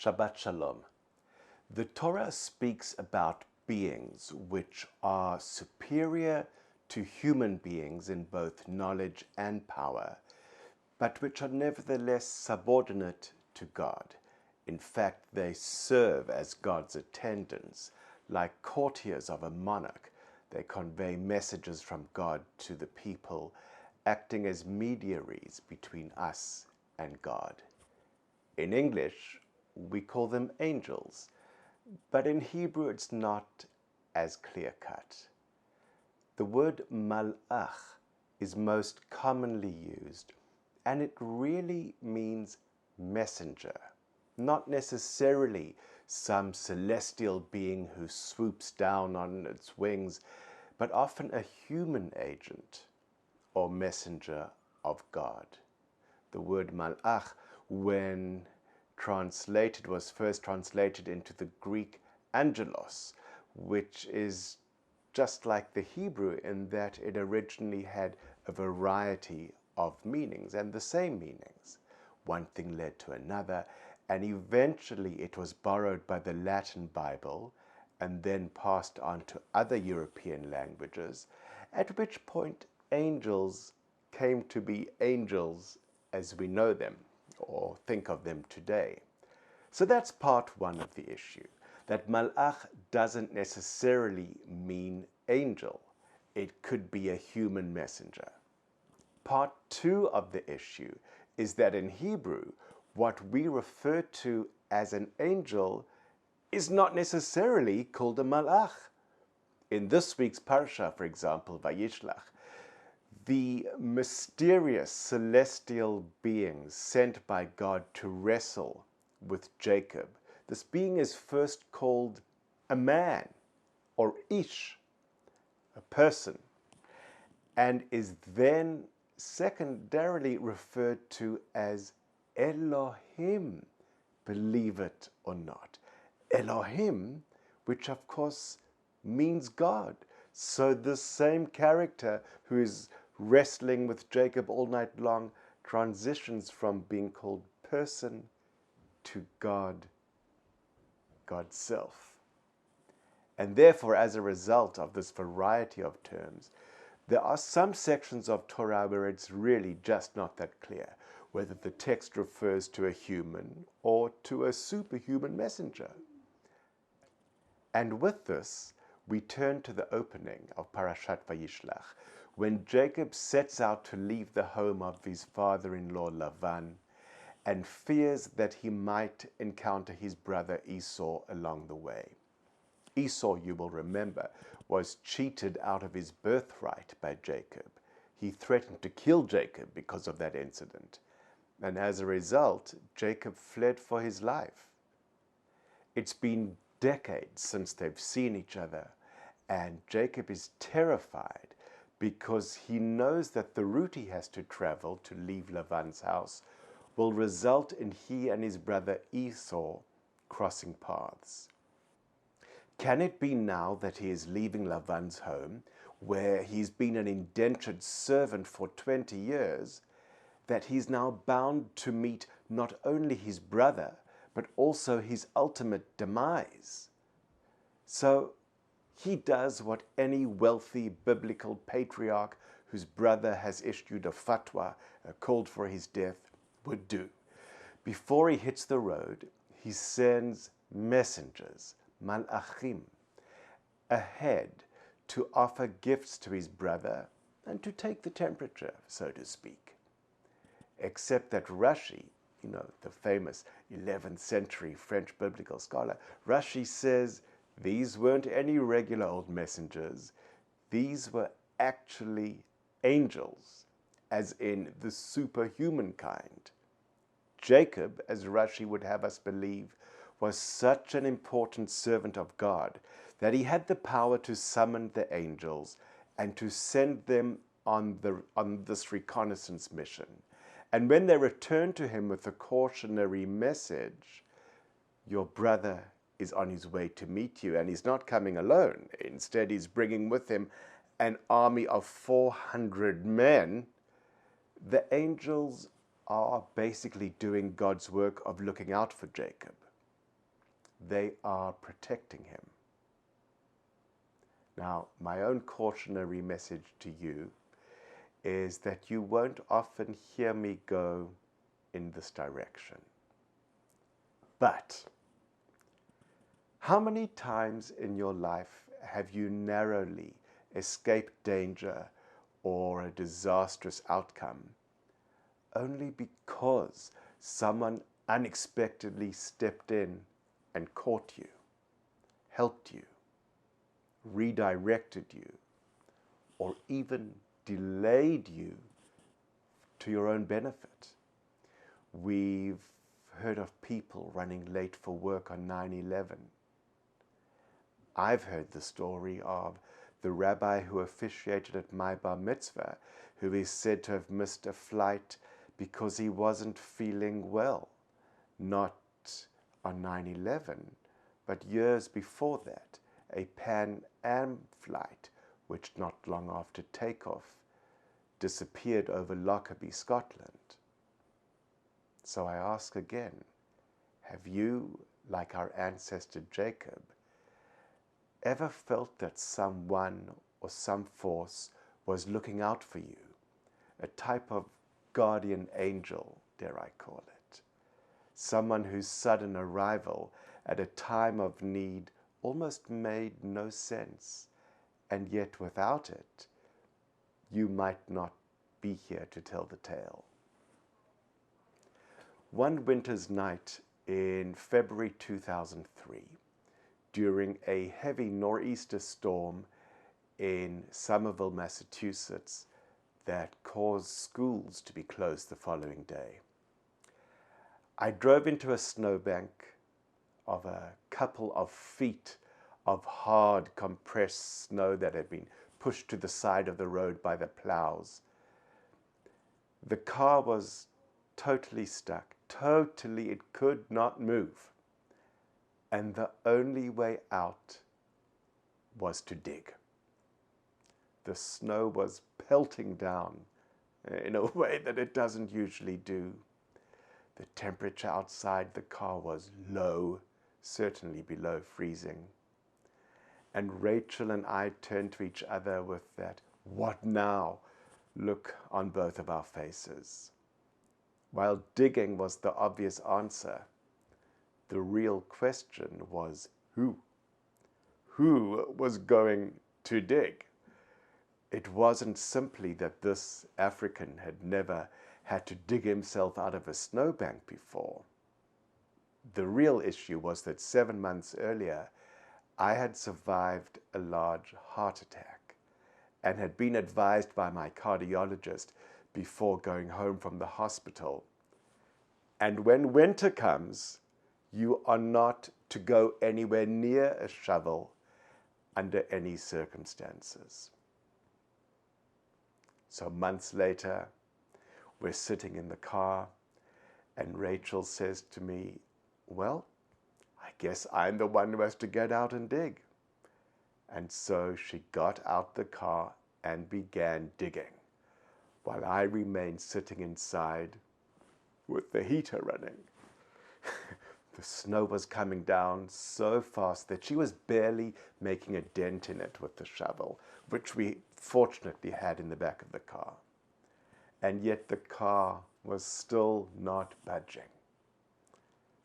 Shabbat Shalom. The Torah speaks about beings which are superior to human beings in both knowledge and power, but which are nevertheless subordinate to God. In fact, they serve as God's attendants, like courtiers of a monarch. They convey messages from God to the people, acting as mediaries between us and God. In English, we call them angels, but in Hebrew it's not as clear-cut. The word malach is most commonly used, and it really means messenger, not necessarily some celestial being who swoops down on its wings, but often a human agent or messenger of God. The word malach, when translated, was first translated into the Greek angelos, which is just like the Hebrew in that it originally had a variety of meanings and the same meanings. One thing led to another, and eventually it was borrowed by the Latin Bible and then passed on to other European languages, at which point angels came to be angels as we know them or think of them today. So that's part one of the issue, that malach doesn't necessarily mean angel. It could be a human messenger. Part two of the issue is that in Hebrew, what we refer to as an angel is not necessarily called a malach. In this week's Parashat, for example, Vayishlach, the mysterious celestial beings sent by God to wrestle with Jacob, this being is first called a man, or ish, a person, and is then secondarily referred to as Elohim, believe it or not. Elohim, which of course means God. So the same character who is wrestling with Jacob all night long transitions from being called person to God, God's self. And therefore, as a result of this variety of terms, there are some sections of Torah where it's really just not that clear whether the text refers to a human or to a superhuman messenger. And with this, we turn to the opening of Parashat Vayishlach, when Jacob sets out to leave the home of his father-in-law Lavan and fears that he might encounter his brother Esau along the way. Esau, you will remember, was cheated out of his birthright by Jacob. He threatened to kill Jacob because of that incident, and as a result, Jacob fled for his life. It's been decades since they've seen each other, and Jacob is terrified because he knows that the route he has to travel to leave Lavan's house will result in he and his brother Esau crossing paths. Can it be now that he is leaving Lavan's home, where he's been an indentured servant for 20 years, that he's now bound to meet not only his brother, but also his ultimate demise? So he does what any wealthy biblical patriarch whose brother has issued a fatwa, called for his death, would do. Before he hits the road, he sends messengers, malachim, ahead to offer gifts to his brother and to take the temperature, so to speak. Except that Rashi, the famous 11th century French biblical scholar, Rashi says these weren't any regular old messengers. These were actually angels, as in the superhuman kind. Jacob, as Rashi would have us believe, was such an important servant of God that he had the power to summon the angels and to send them on this reconnaissance mission. And when they returned to him with a cautionary message, your brother is on his way to meet you, and he's not coming alone. Instead, he's bringing with him an army of 400 men. The angels are basically doing God's work of looking out for Jacob. they are protecting him. Now, my own cautionary message to you is that you won't often hear me go in this direction. But how many times in your life have you narrowly escaped danger or a disastrous outcome only because someone unexpectedly stepped in and caught you, helped you, redirected you, or even delayed you to your own benefit? We've heard of people running late for work on 9/11. I've heard the story of the rabbi who officiated at my bar mitzvah, who is said to have missed a flight because he wasn't feeling well, not on 9/11, but years before that, a Pan Am flight, which not long after takeoff disappeared over Lockerbie, Scotland. So I ask again, have you, like our ancestor Jacob, ever felt that someone or some force was looking out for you, a type of guardian angel, dare I call it, someone whose sudden arrival at a time of need almost made no sense, and yet without it, you might not be here to tell the tale? One winter's night in February 2003, during a heavy nor'easter storm in Somerville, Massachusetts, that caused schools to be closed the following day, I drove into a snowbank of a couple of feet of hard compressed snow that had been pushed to the side of the road by the plows. The car was totally stuck. Totally, it could not move. And the only way out was to dig. The snow was pelting down in a way that it doesn't usually do. The temperature outside the car was low, certainly below freezing. And Rachel and I turned to each other with that "what now" look on both of our faces. While digging was the obvious answer, the real question was who? Who was going to dig? It wasn't simply that this African had never had to dig himself out of a snowbank before. The real issue was that 7 months earlier, I had survived a large heart attack and had been advised by my cardiologist before going home from the hospital. And when winter comes, you are not to go anywhere near a shovel under any circumstances. So months later, we're sitting in the car, and Rachel says to me, "Well, I guess I'm the one who has to get out and dig." And so she got out the car and began digging, while I remained sitting inside with the heater running. The snow was coming down so fast that she was barely making a dent in it with the shovel, which we fortunately had in the back of the car. And yet the car was still not budging.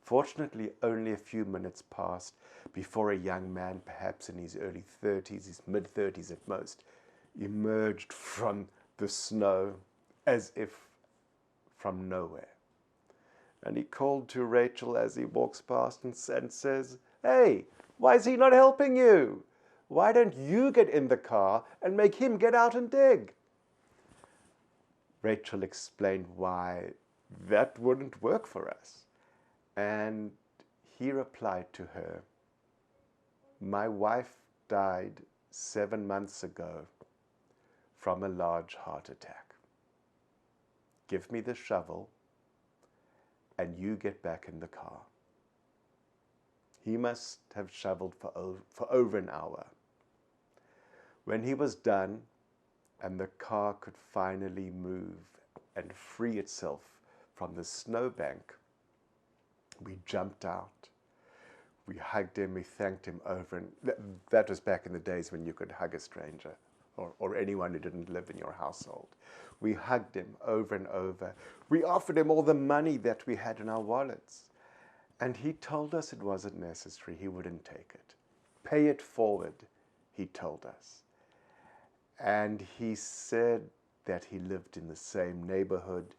Fortunately, only a few minutes passed before a young man, perhaps in his early 30s, his mid-30s at most, emerged from the snow as if from nowhere. And he called to Rachel as he walks past and says, "Hey, why is he not helping you? Why don't you get in the car and make him get out and dig?" Rachel explained why that wouldn't work for us. And he replied to her, "My wife died 7 months ago from a large heart attack. Give me the shovel and you get back in the car." He must have shoveled for over an hour. When he was done and the car could finally move and free itself from the snowbank, we jumped out. We hugged him, we thanked him over, and that was back in the days when you could hug a stranger or anyone who didn't live in your household. We hugged him over and over. We offered him all the money that we had in our wallets. And he told us it wasn't necessary. He wouldn't take it. Pay it forward, he told us. And he said that he lived in the same neighborhood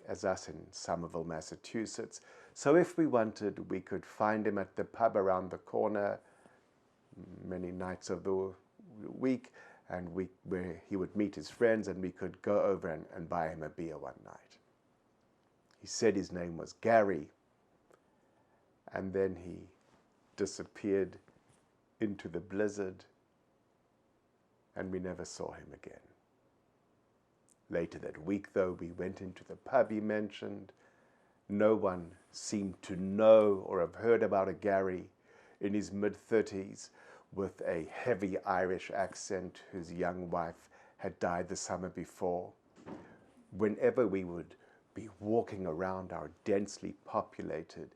as us in Somerville, Massachusetts. So if we wanted, we could find him at the pub around the corner many nights of the week, and where he would meet his friends, and we could go over and buy him a beer one night. He said his name was Gary, and then he disappeared into the blizzard, and we never saw him again. Later that week, though, we went into the pub he mentioned. No one seemed to know or have heard about a Gary in his mid-30s with a heavy Irish accent whose young wife had died the summer before. Whenever we would be walking around our densely populated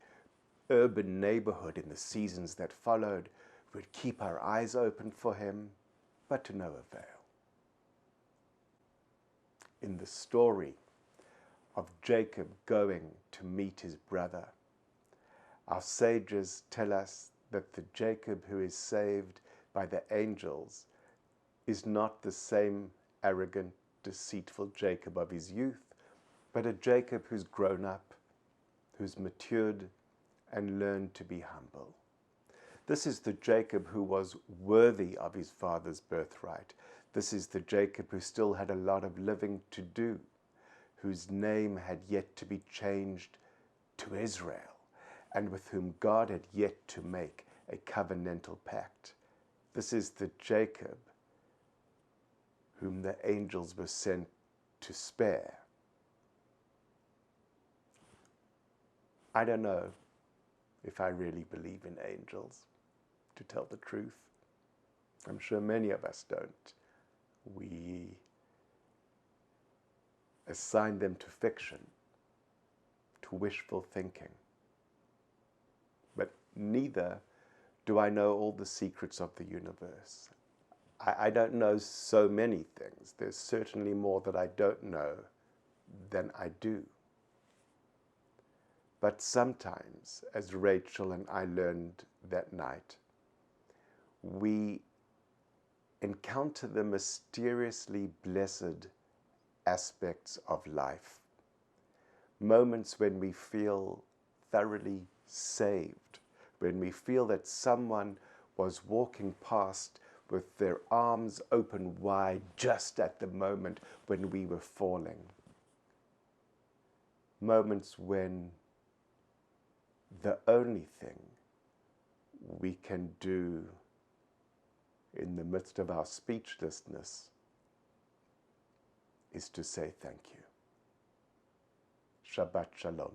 urban neighborhood in the seasons that followed, we'd keep our eyes open for him, but to no avail. In the story of Jacob going to meet his brother, our sages tell us that the Jacob who is saved by the angels is not the same arrogant, deceitful Jacob of his youth, but a Jacob who's grown up, who's matured and learned to be humble. This is the Jacob who was worthy of his father's birthright. This is the Jacob who still had a lot of living to do, whose name had yet to be changed to Israel, and with whom God had yet to make a covenantal pact. This is the Jacob whom the angels were sent to spare. I don't know if I really believe in angels, to tell the truth. I'm sure many of us don't. We assign them to fiction, to wishful thinking. But neither do I know all the secrets of the universe. I don't know so many things. There's certainly more that I don't know than I do. But sometimes, as Rachel and I learned that night, we encounter the mysteriously blessed aspects of life. Moments when we feel thoroughly saved, when we feel that someone was walking past with their arms open wide just at the moment when we were falling. Moments when the only thing we can do in the midst of our speechlessness is to say thank you. Shabbat Shalom.